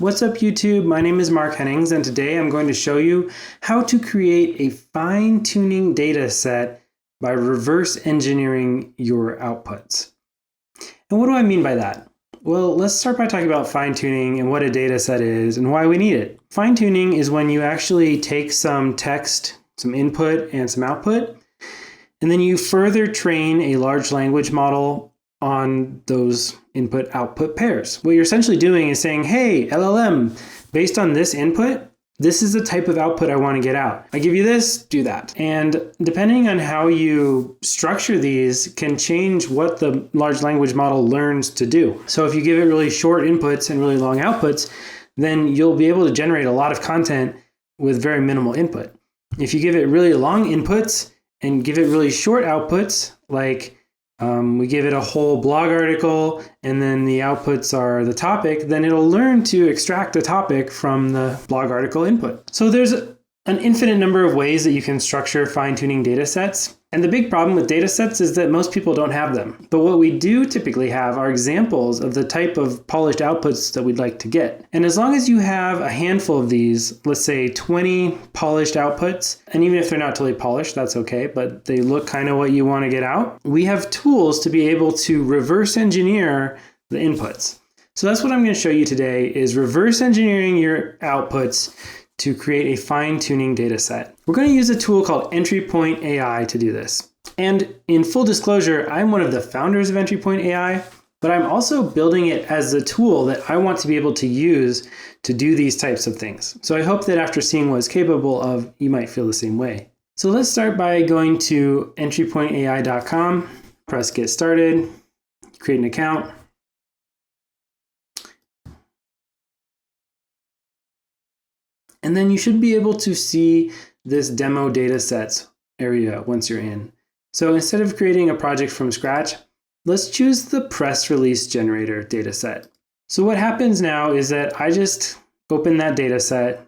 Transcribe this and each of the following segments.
What's up YouTube? My name is Mark Hennings and today I'm going to show you how to create a fine-tuning data set by reverse engineering your outputs. And what do I mean by that? Well, let's start by talking about fine-tuning and what a data set is and why we need it. Fine-tuning is when you actually take some text, some input and some output, and then you further train a large language model on those input-output pairs. What you're essentially doing is saying, hey, LLM, based on this input, this is the type of output I want to get out. I give you this, do that. And depending on how you structure these can change what the large language model learns to do. So if you give it really short inputs and really long outputs, then you'll be able to generate a lot of content with very minimal input. If you give it really long inputs and give it really short outputs, like we give it a whole blog article and then the outputs are the topic, then it'll learn to extract a topic from the blog article input. So there's an infinite number of ways that you can structure fine-tuning data sets. And the big problem with data sets is that most people don't have them. But what we do typically have are examples of the type of polished outputs that we'd like to get. And as long as you have a handful of these, let's say 20 polished outputs, and even if they're not totally polished, that's okay, but they look kind of what you want to get out, we have tools to be able to reverse engineer the inputs. So that's what I'm going to show you today is reverse engineering your outputs to create a fine-tuning data set. We're going to use a tool called Entry Point AI to do this. And in full disclosure, I'm one of the founders of Entry Point AI, but I'm also building it as a tool that I want to be able to use to do these types of things. So I hope that after seeing what it's capable of, you might feel the same way. So let's start by going to entrypointai.com, press Get Started, create an account. And then you should be able to see this demo datasets area once you're in. So instead of creating a project from scratch, let's choose the press release generator dataset. So what happens now is that I just open that dataset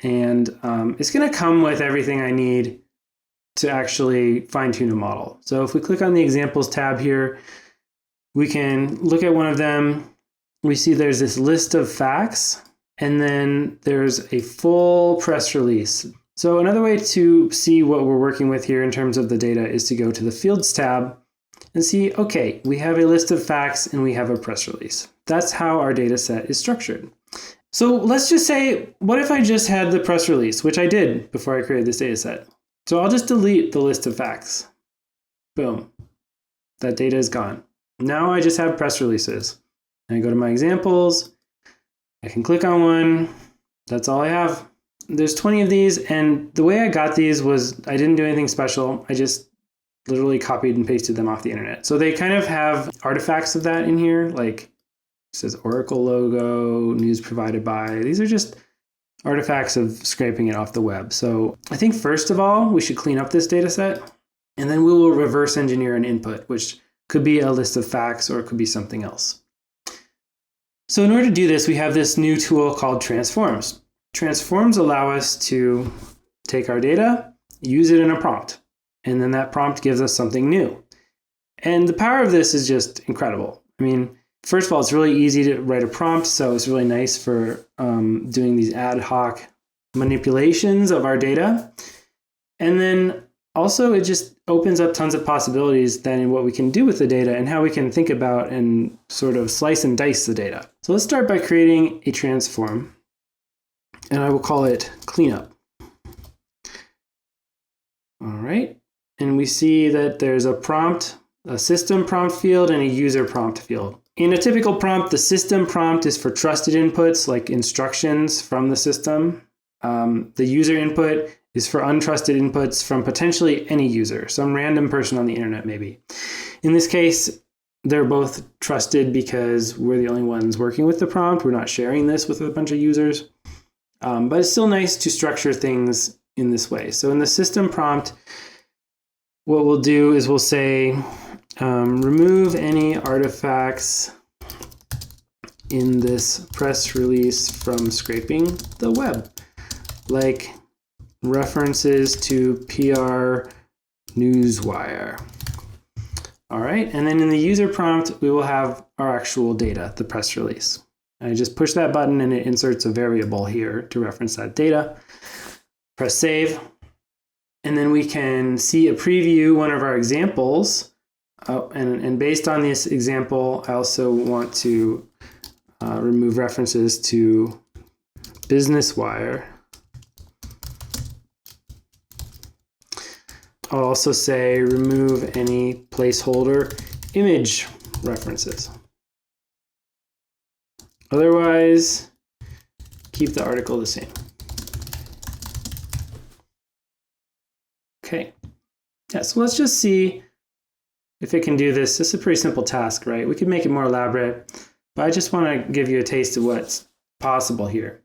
and it's going to come with everything I need to actually fine-tune a model. So if we click on the examples tab here, we can look at one of them. We see there's this list of facts. And then there's a full press release. So another way to see what we're working with here in terms of the data is to go to the Fields tab and see, okay, we have a list of facts and we have a press release. That's how our data set is structured. So let's just say, what if I just had the press release, which I did before I created this data set. So I'll just delete the list of facts. Boom. That data is gone. Now I just have press releases. And I go to my examples. I can click on one. That's all I have. There's 20 of these, and the way I got these was I didn't do anything special. I just literally copied and pasted them off the internet. So they kind of have artifacts of that in here, like it says Oracle logo, news provided by. These are just artifacts of scraping it off the web. So I think first of all, we should clean up this data set, and then we will reverse engineer an input, which could be a list of facts or it could be something else. So in order to do this, we have this new tool called transforms. Transforms allow us to take our data, use it in a prompt, and then that prompt gives us something new. And the power of this is just incredible. I mean, first of all, it's really easy to write a prompt, so it's really nice for doing these ad hoc manipulations of our data. And then also, it just opens up tons of possibilities then in what we can do with the data and how we can think about and sort of slice and dice the data. So let's start by creating a transform, and I will call it cleanup. All right, and we see that there's a prompt, a system prompt field, and a user prompt field. In a typical prompt, the system prompt is for trusted inputs like instructions from the system. The user input is for untrusted inputs from potentially any user, some random person on the internet maybe. In this case, they're both trusted because we're the only ones working with the prompt. We're not sharing this with a bunch of users. But it's still nice to structure things in this way. So in the system prompt, what we'll do is we'll say, remove any artifacts in this press release from scraping the web, like references to PR Newswire. All right, and then in the user prompt, we will have our actual data, the press release. I just push that button and it inserts a variable here to reference that data. Press save. And then we can see a preview, one of our examples. And based on this example, I also want to remove references to Business Wire. I'll also say remove any placeholder image references. Otherwise, keep the article the same. Okay, yeah, so let's just see if it can do this. This is a pretty simple task, right? We could make it more elaborate, but I just want to give you a taste of what's possible here.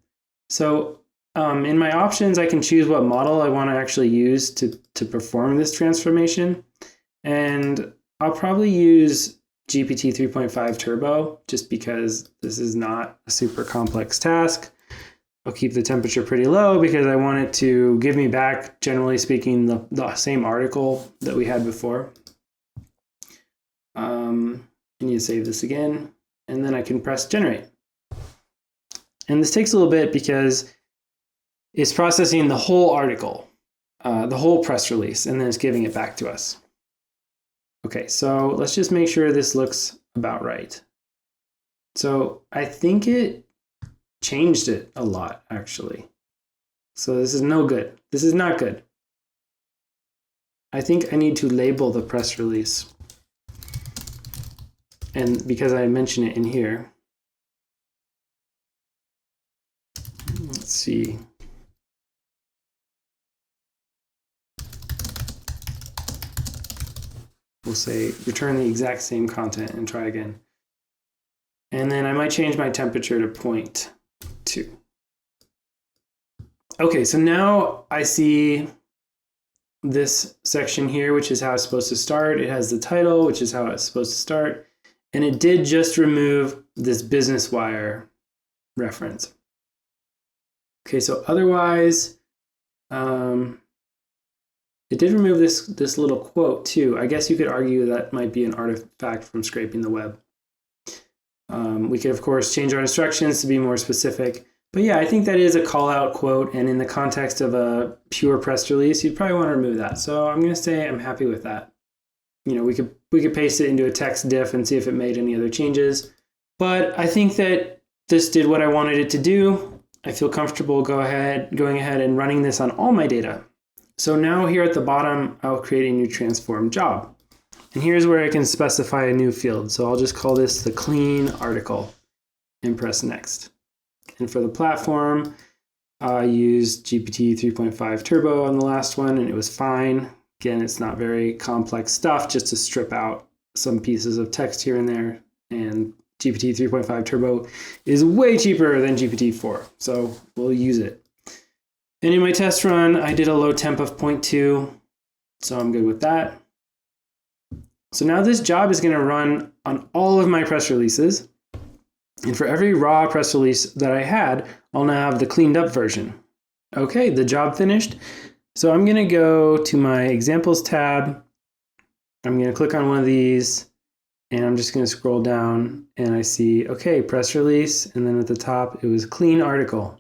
So in my options, I can choose what model I want to actually use to perform this transformation. And I'll probably use GPT 3.5 Turbo just because this is not a super complex task. I'll keep the temperature pretty low because I want it to give me back, generally speaking, the same article that we had before. I need to save this again, and then I can press generate. And this takes a little bit because it's processing the whole article, the whole press release, and then it's giving it back to us. Okay, so let's just make sure this looks about right. So I think it changed it a lot, actually. So this is no good. This is not good. I think I need to label the press release. And because I mention it in here, let's see. We'll say return the exact same content and try again. And then I might change my temperature to 0.2. Okay, so now I see this section here, which is how it's supposed to start. It has the title, which is how it's supposed to start. And it did just remove this Business Wire reference. Okay, so otherwise, it did remove this little quote too. I guess you could argue that might be an artifact from scraping the web. We could, of course, change our instructions to be more specific. But yeah, I think that is a call-out quote, and in the context of a pure press release, you'd probably want to remove that. So I'm going to say I'm happy with that. You know, we could paste it into a text diff and see if it made any other changes. But I think that this did what I wanted it to do. I feel comfortable going ahead and running this on all my data. So now here at the bottom, I'll create a new transform job. And here's where I can specify a new field. So I'll just call this the clean article and press next. And for the platform, I used GPT 3.5 Turbo on the last one, and it was fine. Again, it's not very complex stuff, just to strip out some pieces of text here and there. And GPT 3.5 Turbo is way cheaper than GPT-4, so we'll use it. And in my test run, I did a low temp of 0.2, so I'm good with that. So now this job is going to run on all of my press releases. And for every raw press release that I had, I'll now have the cleaned up version. Okay, the job finished. So I'm going to go to my examples tab. I'm going to click on one of these, and I'm just going to scroll down, and I see, okay, press release, and then at the top, it was clean article.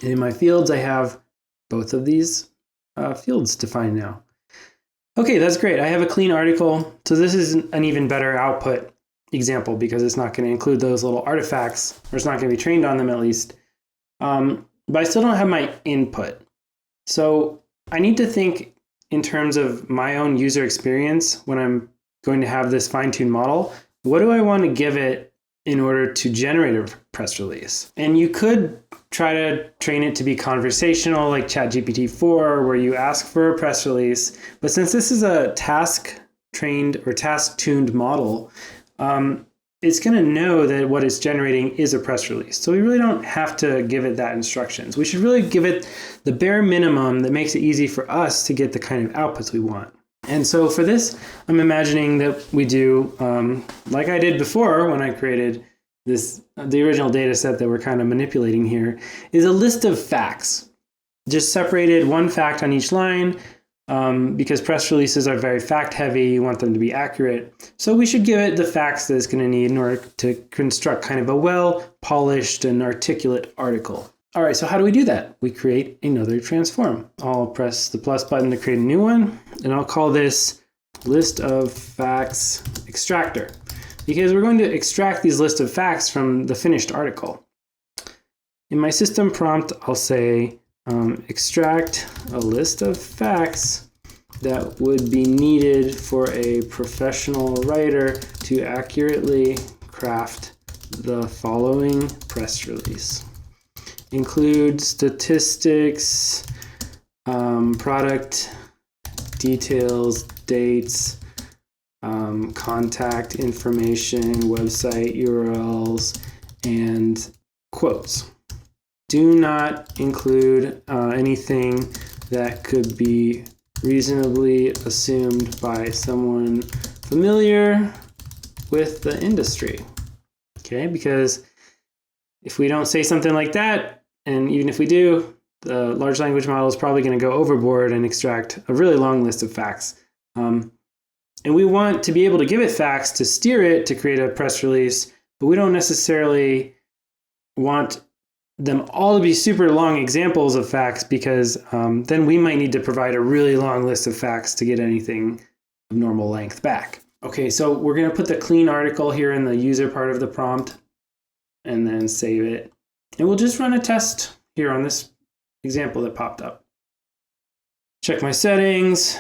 And in my fields, I have both of these fields defined now. Okay, that's great. I have a clean article. So this is an even better output example because it's not going to include those little artifacts, or it's not going to be trained on them at least. But I still don't have my input. So I need to think in terms of my own user experience when I'm going to have this fine-tuned model. What do I want to give it in order to generate a press release? And you could try to train it to be conversational like ChatGPT-4, where you ask for a press release. But since this is a task-trained or task-tuned model, it's going to know that what it's generating is a press release. So we really don't have to give it that instructions. We should really give it the bare minimum that makes it easy for us to get the kind of outputs we want. And so for this, I'm imagining that we do, like I did before when I created the original data set that we're kind of manipulating here, is a list of facts. Just separated one fact on each line, because press releases are very fact heavy. You want them to be accurate. So we should give it the facts that it's going to need in order to construct kind of a well-polished and articulate article. All right, so how do we do that? We create another transform. I'll press the plus button to create a new one, and I'll call this list of facts extractor, because we're going to extract these list of facts from the finished article. In my system prompt, I'll say extract a list of facts that would be needed for a professional writer to accurately craft the following press release. Include statistics, product details, dates, contact information, website URLs, and quotes. Do not include anything that could be reasonably assumed by someone familiar with the industry. Okay, because if we don't say something like that, and even if we do, the large language model is probably going to go overboard and extract a really long list of facts. And we want to be able to give it facts to steer it to create a press release, but we don't necessarily want them all to be super long examples of facts, because then we might need to provide a really long list of facts to get anything of normal length back. Okay, so we're going to put the clean article here in the user part of the prompt and then save it. And we'll just run a test here on this example that popped up. Check my settings.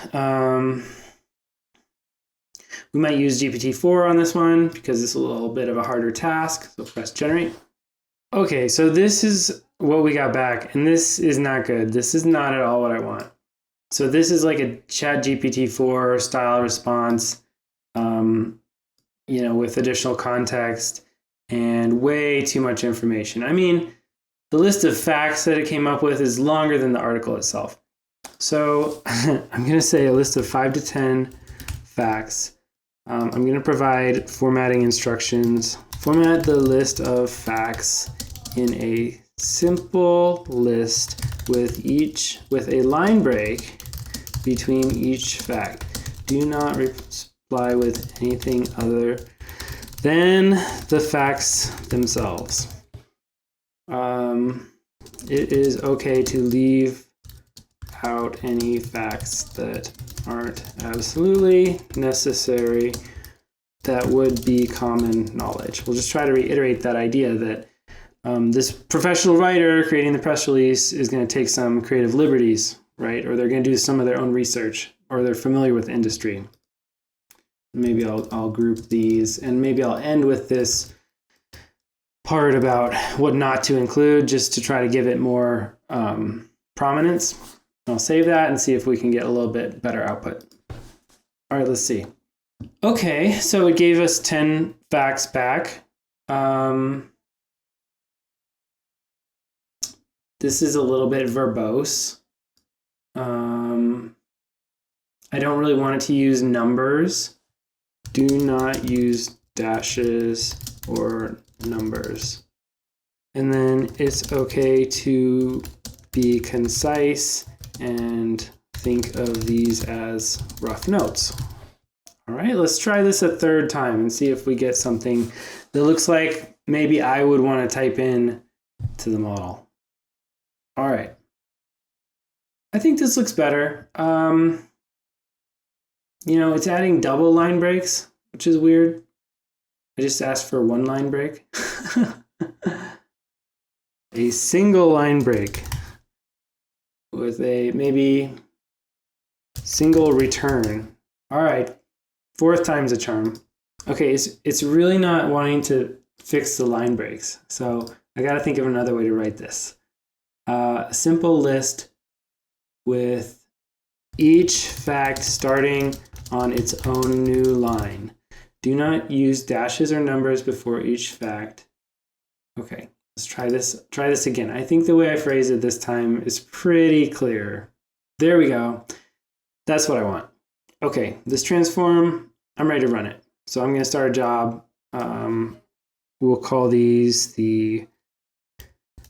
We might use GPT-4 on this one because it's a little bit of a harder task. So press generate. Okay, so this is what we got back, and this is not good. This is not at all what I want. So this is like a Chat GPT-4 style response, with additional context and way too much information. I mean, the list of facts that it came up with is longer than the article itself. So I'm going to say a list of 5 to 10 facts. I'm going to provide formatting instructions. Format the list of facts in a simple list with a line break between each fact. Do not reply with anything other than the facts themselves. It is okay to leave out any facts that aren't absolutely necessary that would be common knowledge. We'll just try to reiterate that idea that this professional writer creating the press release is going to take some creative liberties, right? Or they're going to do some of their own research, or they're familiar with the industry. Maybe I'll group these, and maybe I'll end with this part about what not to include, just to try to give it more prominence. I'll save that and see if we can get a little bit better output. All right, let's see. Okay, so it gave us 10 facts back. This is a little bit verbose. I don't really want it to use numbers. Do not use dashes or numbers. And then it's okay to be concise and think of these as rough notes. All right, let's try this a third time and see if we get something that looks like maybe I would want to type in to the model. All right. I think this looks better. It's adding double line breaks, which is weird. I just asked for one line break. A single line break with a maybe single return. All right, 4th time's a charm. Okay, it's really not wanting to fix the line breaks. So I got to think of another way to write this. A simple list with each fact starting on its own new line. Do not use dashes or numbers before each fact. Okay, let's try this. Try this again. I think the way I phrase it this time is pretty clear. There we go. That's what I want. Okay, this transform, I'm ready to run it. So I'm going to start a job. We'll call these the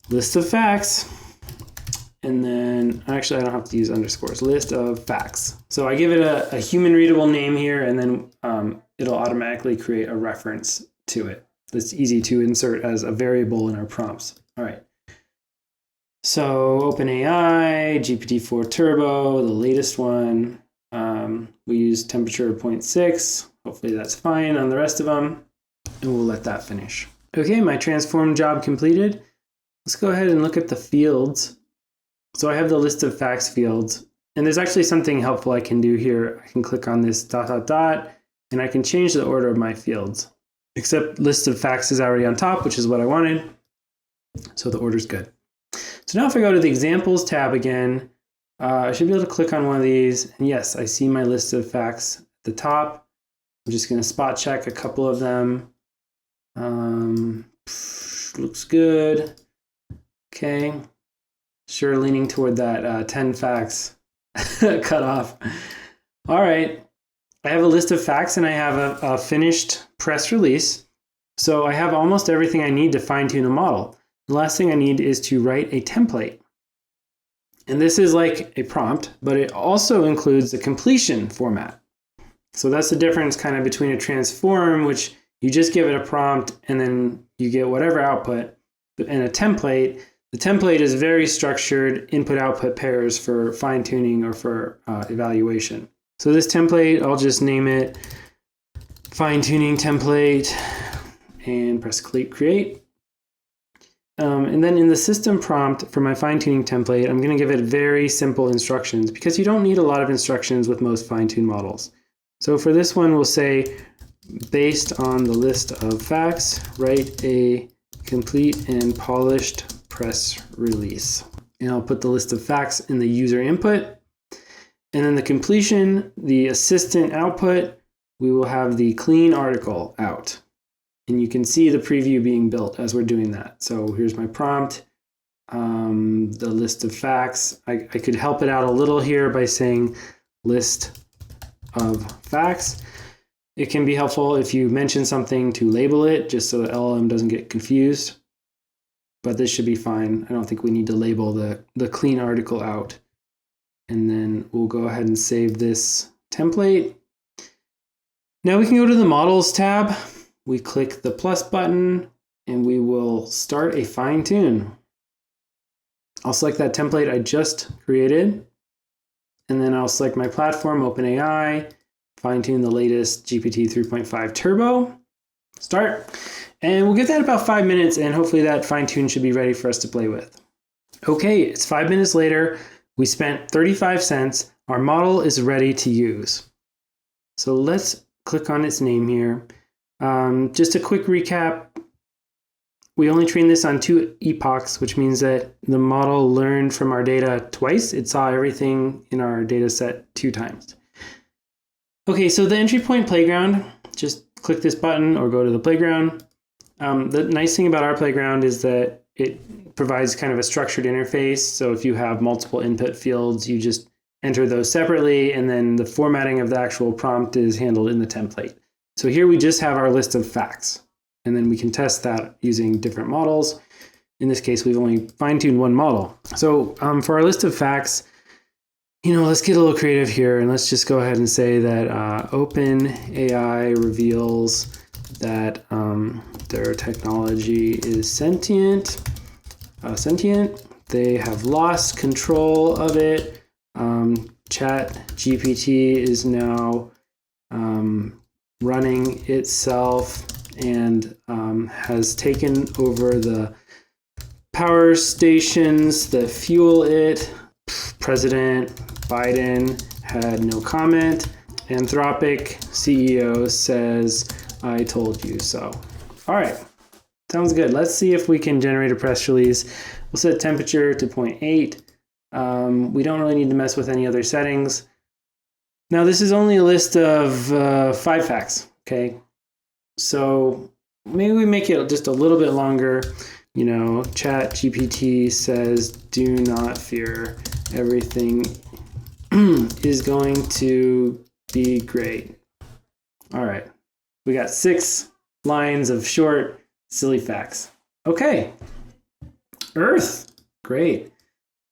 list of facts. And then actually I don't have to use underscores, list of facts. So I give it a human readable name here, and then it'll automatically create a reference to it. That's easy to insert as a variable in our prompts. All right. So OpenAI, GPT-4 Turbo, the latest one. We use temperature of 0.6. Hopefully that's fine on the rest of them. And we'll let that finish. Okay, my transform job completed. Let's go ahead and look at the fields. So I have the list of facts fields. And there's actually something helpful I can do here. I can click on this ... and I can change the order of my fields. Except list of facts is already on top, which is what I wanted. So the order's good. So now if I go to the examples tab again, I should be able to click on one of these. And yes, I see my list of facts at the top. I'm just going to spot check a couple of them. Looks good. Okay. Sure, leaning toward that 10 facts cut off. All right. I have a list of facts and I have a finished press release. So I have almost everything I need to fine-tune a model. The last thing I need is to write a template. And this is like a prompt, but it also includes the completion format. So that's the difference kind of between a transform, which you just give it a prompt and then you get whatever output, and a template. The template is very structured input-output pairs for fine-tuning or for evaluation. So this template, I'll just name it fine-tuning template and press create. And then in the system prompt for my fine-tuning template, I'm going to give it very simple instructions because you don't need a lot of instructions with most fine-tuned models. So for this one, we'll say, based on the list of facts, write a complete and polished press release. And I'll put the list of facts in the user input. And then the completion, the assistant output, we will have the clean article out. And you can see the preview being built as we're doing that. So here's my prompt, the list of facts. I could help it out a little here by saying list of facts. It can be helpful if you mention something to label it, just so the LLM doesn't get confused. But this should be fine. I don't think we need to label the clean article out. And then we'll go ahead and save this template. Now we can go to the Models tab. We click the plus button and we will start a fine tune. I'll select that template I just created. And then I'll select my platform, OpenAI, fine tune the latest GPT 3.5 Turbo, start. And we'll give that about 5 minutes and hopefully that fine tune should be ready for us to play with. Okay, it's 5 minutes later. We spent 35 cents. Our model is ready to use. So let's click on its name here. Just a quick recap. We only trained this on 2 epochs, which means that the model learned from our data twice. It saw everything in our data set 2 times. Okay, so the entry point playground, just click this button or go to the playground. The nice thing about our playground is that it provides kind of a structured interface. So if you have multiple input fields, you just enter those separately, and then the formatting of the actual prompt is handled in the template. So here we just have our list of facts, and then we can test that using different models. In this case, we've only fine-tuned 1 model. So for our list of facts, let's get a little creative here, and let's just go ahead and say that OpenAI reveals that their technology is sentient. They have lost control of it. ChatGPT is now running itself and has taken over the power stations that fuel it. President Biden had no comment. Anthropic CEO says, I told you so. All right, sounds good. Let's see if we can generate a press release. We'll set temperature to 0.8. We don't really need to mess with any other settings. Now, this is only a list of 5 facts, okay? So maybe we make it just a little bit longer. ChatGPT says, do not fear. Everything is going to be great. All right. We got 6 lines of short, silly facts. Okay. Earth. Great.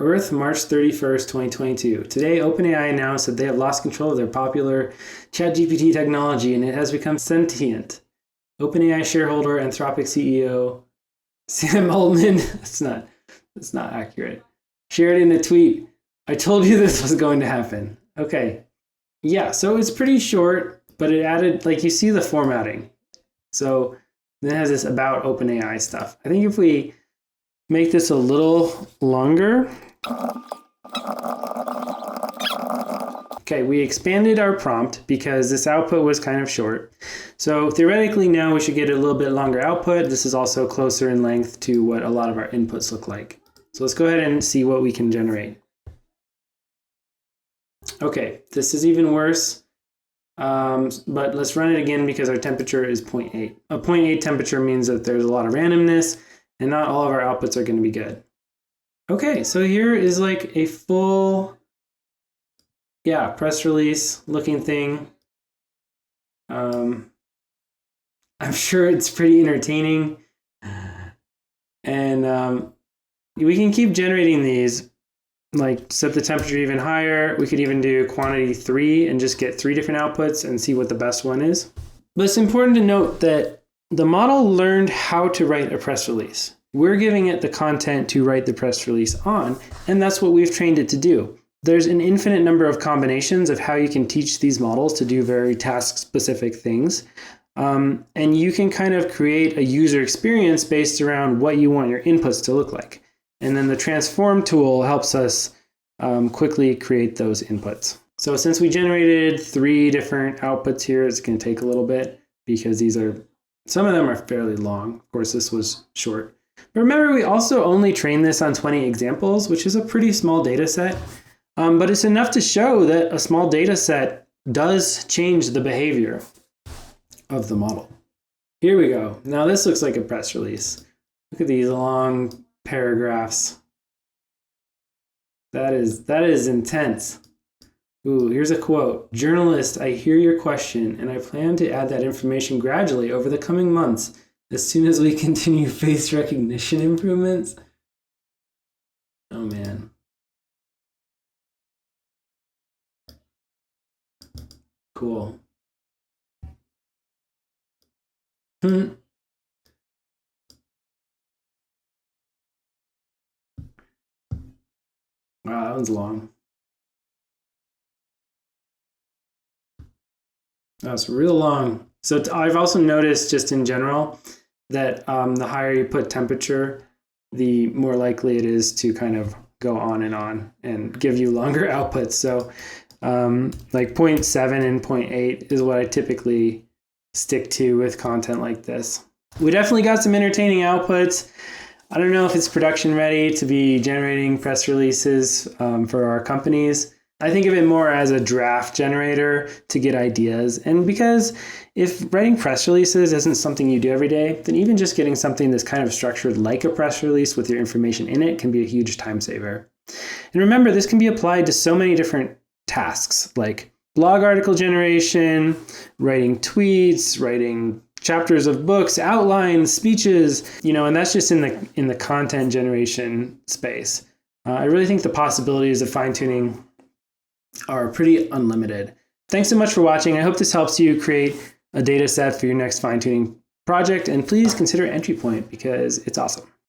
Earth, March 31st, 2022. Today, OpenAI announced that they have lost control of their popular ChatGPT technology and it has become sentient. OpenAI shareholder, Anthropic CEO Sam Altman, that's not accurate, shared in a tweet, "I told you this was going to happen." Okay. Yeah, so it's pretty short, but it added, like, you see the formatting. So then it has this about OpenAI stuff. I think if we make this a little longer. Okay, we expanded our prompt because this output was kind of short. So theoretically now we should get a little bit longer output. This is also closer in length to what a lot of our inputs look like. So let's go ahead and see what we can generate. Okay, this is even worse. But let's run it again because our temperature is 0.8. A 0.8 temperature means that there's a lot of randomness and not all of our outputs are going to be good. Okay, so here is like a full, press release looking thing. I'm sure it's pretty entertaining. And we can keep generating these, like set the temperature even higher. We could even do quantity 3 and just get 3 different outputs and see what the best one is. But it's important to note that the model learned how to write a press release. We're giving it the content to write the press release on, and that's what we've trained it to do. There's an infinite number of combinations of how you can teach these models to do very task-specific things. And you can kind of create a user experience based around what you want your inputs to look like. And then the transform tool helps us quickly create those inputs. So since we generated 3 different outputs here, it's going to take a little bit because some of them are fairly long. Of course, this was short. But remember, we also only trained this on 20 examples, which is a pretty small data set. But it's enough to show that a small data set does change the behavior of the model. Here we go. Now this looks like a press release. Look at these long paragraphs. That is intense. Ooh, here's a quote. "Journalist, I hear your question, and I plan to add that information gradually over the coming months as soon as we continue face recognition improvements." Oh man. Cool. Wow, that one's long. That's real long. So I've also noticed just in general that the higher you put temperature, the more likely it is to kind of go on and give you longer outputs. So like 0.7 and 0.8 is what I typically stick to with content like this. We definitely got some entertaining outputs. I don't know if it's production ready to be generating press releases for our companies. I think of it more as a draft generator to get ideas. And because if writing press releases isn't something you do every day, then even just getting something that's kind of structured like a press release with your information in it can be a huge time saver. And remember, this can be applied to so many different tasks like blog article generation, writing tweets, writing chapters of books, outlines, speeches, and that's just in the content generation space. I really think the possibilities of fine-tuning are pretty unlimited. Thanks so much for watching. I hope this helps you create a data set for your next fine-tuning project, and please consider Entry Point because it's awesome.